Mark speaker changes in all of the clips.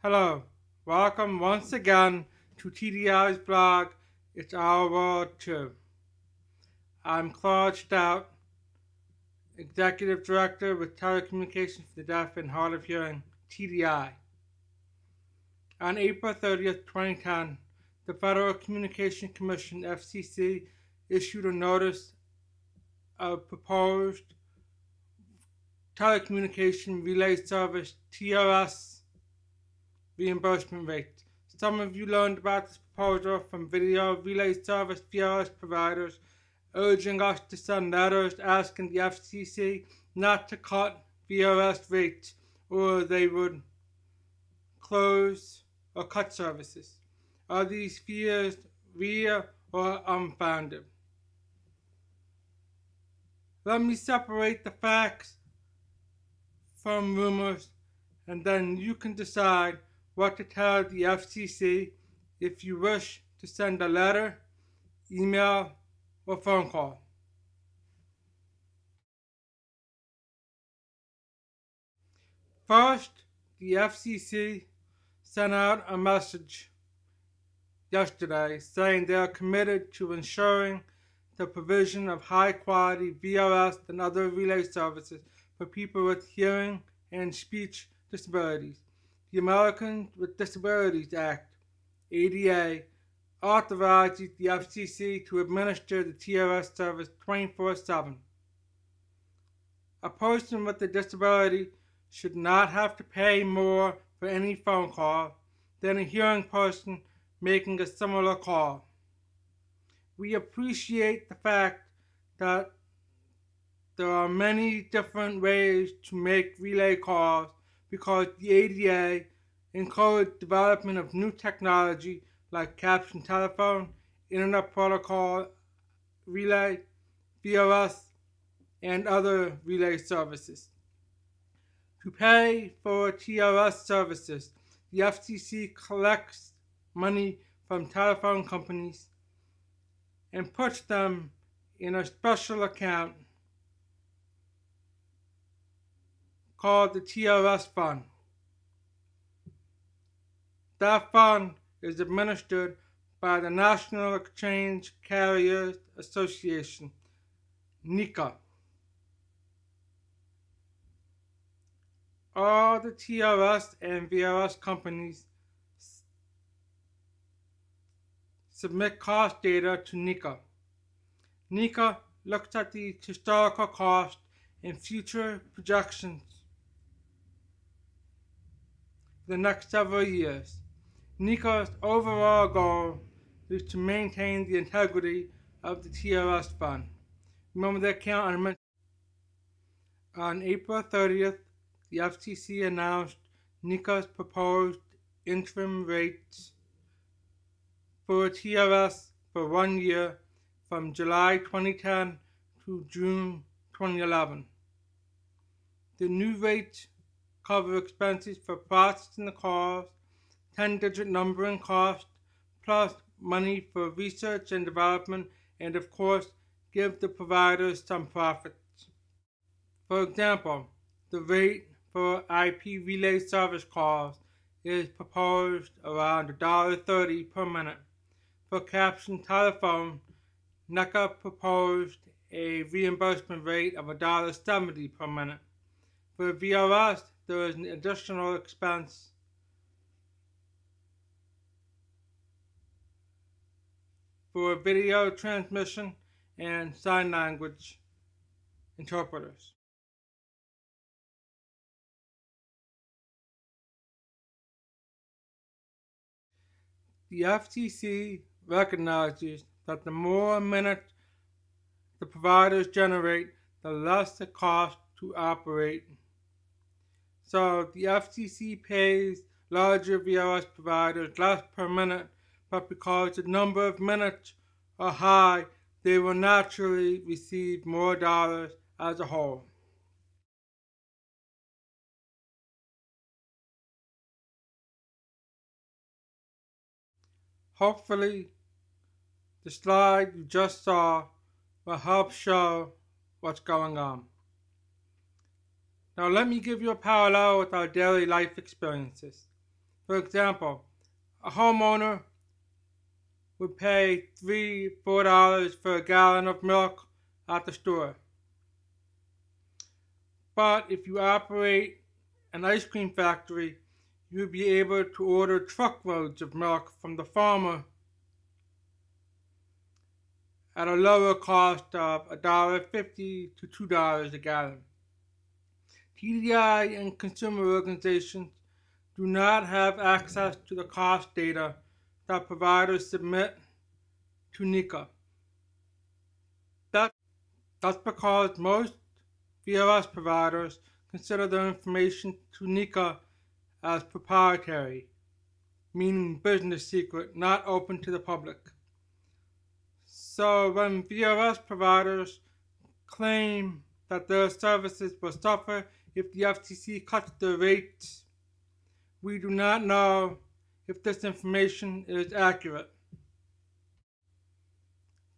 Speaker 1: Hello, welcome once again to TDI's blog, It's Our World Too. I'm Claude Stout, Executive Director with Telecommunications for the Deaf and Hard of Hearing, TDI. On April 30th, 2010, the Federal Communications Commission, FCC, issued a notice of proposed Telecommunications Relay Service, TRS, reimbursement rate. Some of you learned about this proposal from video relay service VRS providers urging us to send letters asking the FCC not to cut VRS rates or they would close or cut services. Are these fears real or unfounded? Let me separate the facts from rumors, and then you can decide what to tell the FCC if you wish to send a letter, email, or phone call. First, the FCC sent out a message yesterday saying they are committed to ensuring the provision of high-quality VRS and other relay services for people with hearing and speech disabilities. The Americans with Disabilities Act, ADA, authorizes the FCC to administer the TRS service 24/7. A person with a disability should not have to pay more for any phone call than a hearing person making a similar call. We appreciate the fact that there are many different ways to make relay calls because the ADA encouraged development of new technology like caption telephone, internet protocol relay, VRS, and other relay services. To pay for TRS services, the FCC collects money from telephone companies and puts them in a special account called the TRS Fund. That fund is administered by the National Exchange Carriers Association, NECA. All the TRS and VRS companies submit cost data to NECA. NECA looks at the historical cost and future projections for the next several years. NECA's overall goal is to maintain the integrity of the TRS fund. Remember the account on April 30th, the FCC announced NECA's proposed interim rates for TRS for 1 year from July 2010 to June 2011. The new rates cover expenses for processing the calls, 10-digit numbering cost, plus money for research and development, and of course, give the providers some profits. For example, the rate for IP relay service calls is proposed around $1.30 per minute. For caption telephone, NECA proposed a reimbursement rate of $1.70 per minute. For VRS, there is an additional expense for video transmission and sign language interpreters. The FCC recognizes that the more minutes the providers generate, the less it costs to operate. So the FCC pays larger VRS providers less per minute, but because the number of minutes are high, they will naturally receive more dollars as a whole. Hopefully, the slide you just saw will help show what's going on. Now let me give you a parallel with our daily life experiences. For example, a homeowner would pay $3-4 for a gallon of milk at the store. But if you operate an ice cream factory, you'll be able to order truckloads of milk from the farmer at a lower cost of $1.50 to $2 a gallon. TDI and consumer organizations do not have access to the cost data that providers submit to NECA. That's because most VRS providers consider their information to NECA as proprietary, meaning business secret, not open to the public. So when VRS providers claim that their services will suffer if the FCC cuts their rates, we do not know if this information is accurate.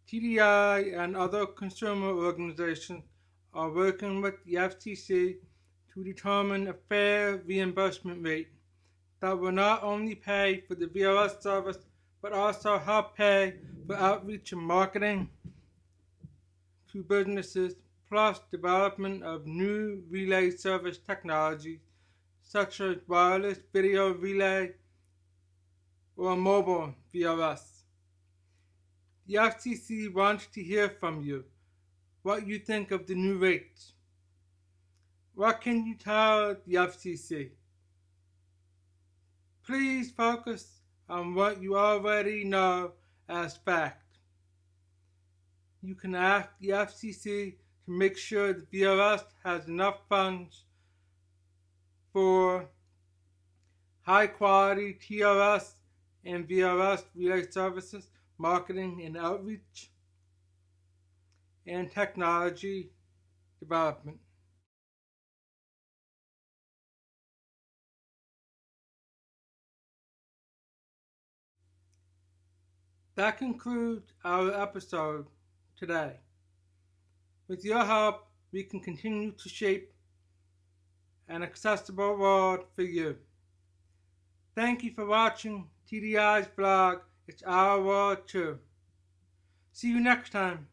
Speaker 1: TDI and other consumer organizations are working with the FCC to determine a fair reimbursement rate that will not only pay for the VRS service but also help pay for outreach and marketing to businesses, plus development of new relay service technologies such as wireless video relay or mobile VRS. The FCC wants to hear from you what you think of the new rates. What can you tell the FCC? Please focus on what you already know as fact. You can ask the FCC to make sure the VRS has enough funds for high quality TRS and VRS relay services, marketing and outreach, and technology development. That concludes our episode today. With your help, we can continue to shape an accessible world for you. Thank you for watching TDI's blog, It's Our World Too. See you next time.